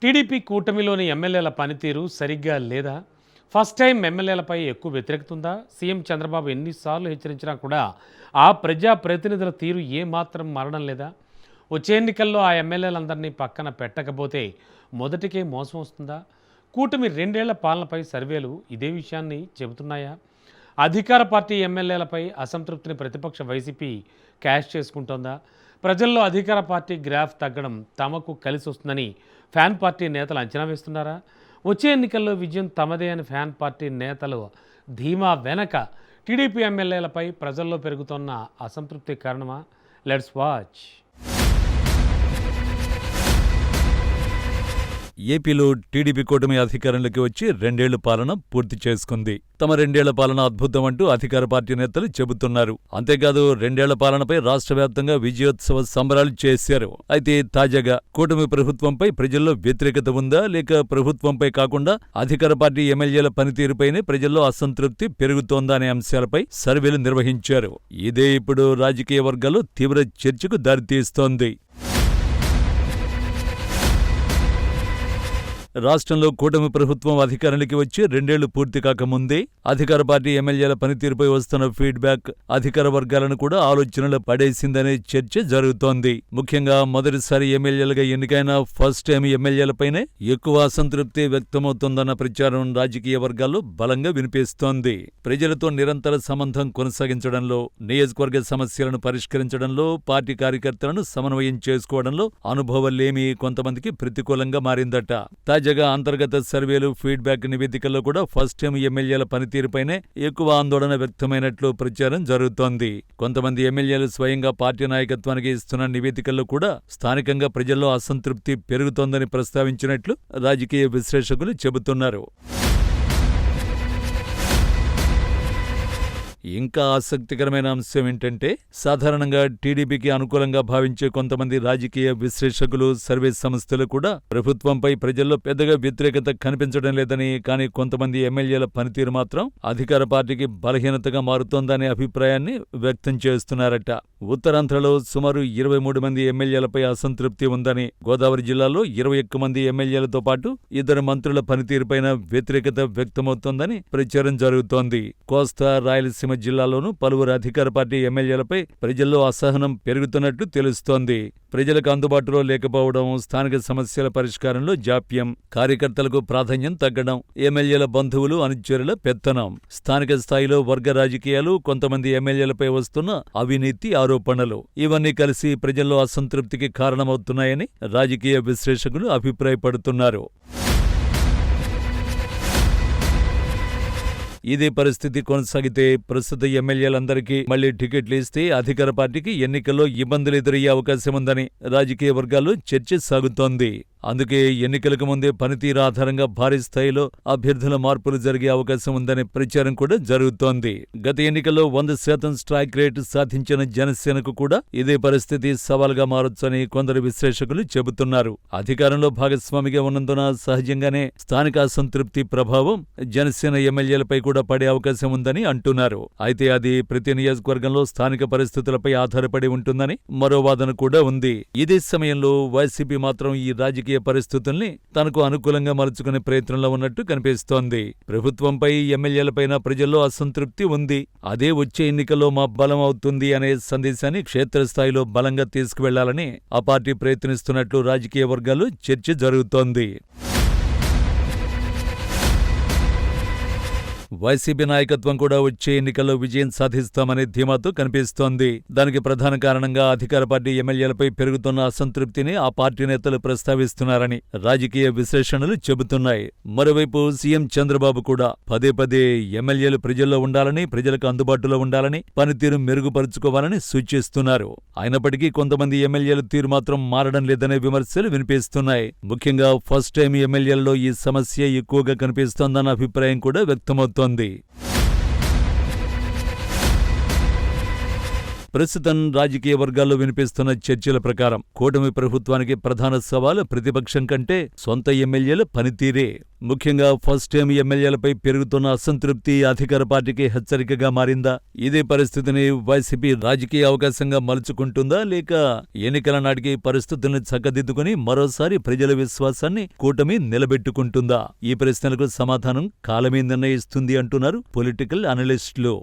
TDP కూటమిలోని ఎమ్మెల్యేల పనితీరు సరిగ్గా లేదా? ఫస్ట్ టైం ఎమ్మెల్యేలపై ఎక్కువ వ్యతిరేకత ఉందా? సీఎం చంద్రబాబు ఎన్నిసార్లు హెచ్చరించినా కూడా ఆ ప్రజాప్రతినిధుల తీరు ఏమాత్రం మారడం లేదా? వచ్చే ఎన్నికల్లో ఆ ఎమ్మెల్యేలందరినీ పక్కన పెట్టకపోతే మొదటికే మోసం వస్తుందా? కూటమి 2 ఏళ్ల పాలనపై సర్వేలు ఇదే విషయాన్ని చెబుతున్నాయా? అధికార పార్టీ ఎమ్మెల్యేలపై అసంతృప్తిని ప్రతిపక్ష వైసీపీ క్యాష్ చేసుకుంటోందా? ప్రజల్లో అధికార పార్టీ గ్రాఫ్ తగ్గడం తమకు కలిసి వస్తుందని ఫ్యాన్ పార్టీ నేతలు అంచనా వేస్తున్నారా? వచ్చే ఎన్నికల్లో విజయం తమదే అని ఫ్యాన్ పార్టీ నేతలు ధీమా వెనక టీడీపీ ఎమ్మెల్యేలపై ప్రజల్లో పెరుగుతున్న అసంతృప్తి కారణమా? Let's watch. ఏపీలో టీడీపీ కూటమి అధికారంలోకి వచ్చి 2 ఏళ్ల పాలన పూర్తి చేసుకుంది. తమ 2 ఏళ్ల పాలన అద్భుతం అంటూ అధికార పార్టీ నేతలు చెబుతున్నారు. అంతేకాదు 2 ఏళ్ల పాలనపై రాష్ట్ర వ్యాప్తంగా విజయోత్సవ సంబరాలు చేశారు. అయితే తాజాగా కూటమి ప్రభుత్వంపై ప్రజల్లో వ్యతిరేకత ఉందా, లేక ప్రభుత్వంపై కాకుండా అధికార పార్టీ ఎమ్మెల్యేల పనితీరుపైనే ప్రజల్లో అసంతృప్తి పెరుగుతోందా అనే అంశాలపై సర్వేలు నిర్వహించారు. ఇదే ఇప్పుడు రాజకీయ వర్గాల్లో తీవ్ర చర్చకు దారితీస్తోంది. రాష్ట్రంలో కూటమి ప్రభుత్వం అధికారానికి వచ్చి 2 ఏళ్లు పూర్తి కాకముందే అధికార పార్టీ ఎమ్మెల్యేల పనితీరుపై వస్తున్న ఫీడ్బ్యాక్ అధికార వర్గాలను కూడా ఆలోచనలో పడేసిందనే చర్చ జరుగుతోంది. ముఖ్యంగా మొదటిసారి ఎమ్మెల్యేలుగా ఎన్నికైన ఫస్ట్ టైం ఎమ్మెల్యేలపైనే ఎక్కువ అసంతృప్తి వ్యక్తమవుతోందన్న ప్రచారం రాజకీయ వర్గాల్లో బలంగా వినిపిస్తోంది. ప్రజలతో నిరంతర సంబంధం కొనసాగించడంలో, నియోజకవర్గ సమస్యలను పరిష్కరించడంలో, పార్టీ కార్యకర్తలను సమన్వయం చేసుకోవడంలో అనుభవాలేమీ కొంతమందికి ప్రతికూలంగా మారిందట. తాజాగా అంతర్గత సర్వేలు, ఫీడ్బ్యాక్ నివేదికల్లో కూడా ఫస్ట్ టైం ఎమ్మెల్యేల పనితీరుపైనే ఎక్కువ ఆందోళన వ్యక్తమైనట్లు ప్రచారం జరుగుతోంది. కొంతమంది ఎమ్మెల్యేలు స్వయంగా పార్టీ నాయకత్వానికి ఇస్తున్న నివేదికల్లో కూడా స్థానికంగా ప్రజల్లో అసంతృప్తి పెరుగుతోందని ప్రస్తావించినట్లు రాజకీయ విశ్లేషకులు చెబుతున్నారు. ఇంకా ఆసక్తికరమైన అంశం ఏంటంటే, సాధారణంగా టీడీపీకి అనుకూలంగా భావించే కొంతమంది రాజకీయ విశ్లేషకులు, సర్వే సంస్థలు కూడా ప్రభుత్వంపై ప్రజల్లో పెద్దగా వ్యతిరేకత కనిపించడం లేదని, కానీ కొంతమంది ఎమ్మెల్యేల పనితీరు మాత్రం అధికార పార్టీకి బలహీనతగా మారుతోందనే అభిప్రాయాన్ని వ్యక్తం చేస్తున్నారట. ఉత్తరాంధ్రలో సుమారు 23 మంది ఎమ్మెల్యేలపై అసంతృప్తి ఉందని, గోదావరి జిల్లాలో 21 మంది ఎమ్మెల్యేలతో పాటు 2 మంత్రుల పనితీరుపైన వ్యతిరేకత వ్యక్తమవుతోందని ప్రచారం జరుగుతోంది. కోస్తా, రాయలసీమ జిల్లాలోనూ పలువురు అధికార పార్టీ ఎమ్మెల్యేలపై ప్రజల్లో అసహనం పెరుగుతున్నట్టు తెలుస్తోంది. ప్రజలకు అందుబాటులో లేకపోవడం, స్థానిక సమస్యల పరిష్కారంలో జాప్యం, కార్యకర్తలకు ప్రాధాన్యం తగ్గడం, ఎమ్మెల్యేల బంధువులు, అనుచరుల పెత్తనం, స్థానిక స్థాయిలో వర్గ రాజకీయాలు, కొంతమంది ఎమ్మెల్యేలపై వస్తున్న అవినీతి ఆరోపణలు ఇవన్నీ కలిసి ప్రజల్లో అసంతృప్తికి కారణమవుతున్నాయని రాజకీయ విశ్లేషకులు అభిప్రాయపడుతున్నారు. ఇదే పరిస్థితి కొనసాగితే ప్రస్తుత ఎమ్మెల్యేలందరికీ మళ్లీ టికెట్లు ఇస్తే అధికార పార్టీకి ఎన్నికల్లో ఇబ్బందులు ఎదురయ్యే అవకాశం ఉందని రాజకీయ వర్గాల్లో చర్చ సాగుతోంది. అందుకే ఎన్నికలకు ముందే పనితీరు ఆధారంగా భారీ స్థాయిలో అభ్యర్థుల మార్పులు జరిగే అవకాశం ఉందనే ప్రచారం కూడా జరుగుతోంది. గత ఎన్నికల్లో 100% స్ట్రైక్ రేటు సాధించిన జనసేనకు కూడా ఇదే పరిస్థితి సవాల్గా మారొచ్చని కొందరు విశ్లేషకులు చెబుతున్నారు. అధికారంలో భాగస్వామిగా ఉన్నందున సహజంగానే స్థానిక అసంతృప్తి ప్రభావం జనసేన ఎమ్మెల్యేలపై కూడా పడే అవకాశం ఉందని అంటున్నారు. అయితే అది ప్రతి నియోజకవర్గంలో స్థానిక పరిస్థితులపై ఆధారపడి ఉంటుందని మరో వాదన కూడా ఉంది. ఇదే సమయంలో వైసీపీ మాత్రం ఈ రాజకీయ పరిస్థితుల్ని తనకు అనుకూలంగా మలుచుకునే ప్రయత్నంలో ఉన్నట్టు కనిపిస్తోంది. ప్రభుత్వంపై, ఎమ్మెల్యేలపైన ప్రజల్లో అసంతృప్తి ఉంది. అదే వచ్చే ఎన్నికల్లో మా బలం అవుతుంది అనే సందేశాన్ని క్షేత్రస్థాయిలో బలంగా తీసుకువెళ్లాలని ఆ పార్టీ ప్రయత్నిస్తున్నట్లు రాజకీయ వర్గాల్లో చర్చ జరుగుతోంది. వైసీపీ నాయకత్వం కూడా వచ్చే ఎన్నికల్లో విజయం సాధిస్తామనే ధీమాతో కనిపిస్తోంది. దానికి ప్రధాన కారణంగా అధికార పార్టీ ఎమ్మెల్యేలపై పెరుగుతున్న అసంతృప్తిని ఆ పార్టీ నేతలు ప్రస్తావిస్తున్నారని రాజకీయ విశ్లేషణలు చెబుతున్నాయి. మరోవైపు సీఎం చంద్రబాబు కూడా పదే పదే ఎమ్మెల్యేలు ప్రజల్లో ఉండాలని, ప్రజలకు అందుబాటులో ఉండాలని, పనితీరు మెరుగుపరుచుకోవాలని సూచిస్తున్నారు. అయినప్పటికీ కొంతమంది ఎమ్మెల్యేల తీరు మాత్రం మారడం లేదనే విమర్శలు వినిపిస్తున్నాయి. ముఖ్యంగా ఫస్ట్ టైం ఎమ్మెల్యేలలో ఈ సమస్య ఎక్కువగా కనిపిస్తోందన్న అభిప్రాయం కూడా వ్యక్తమవుతోంది. ప్రస్తుతం రాజకీయ వర్గాల్లో వినిపిస్తున్న చర్చల ప్రకారం కూటమి ప్రభుత్వానికి ప్రధాన సవాలు ప్రతిపక్షం కంటే సొంత ఎమ్మెల్యేల పనితీరే. ముఖ్యంగా ఫస్ట్ టైం ఎమ్మెల్యేలపై పెరుగుతున్న అసంతృప్తి అధికార పార్టీకి హెచ్చరికగా మారిందా? ఇదే పరిస్థితిని వైసీపీ రాజకీయ అవకాశంగా మలుచుకుంటుందా, లేక ఎన్నికల నాటికి పరిస్థితుల్ని చక్కదిద్దుకుని మరోసారి ప్రజల విశ్వాసాన్ని కూటమి నిలబెట్టుకుంటుందా? ఈ ప్రశ్నలకు సమాధానం కాలమే నిర్ణయిస్తుంది అంటున్నారు పొలిటికల్ అనలిస్టులు.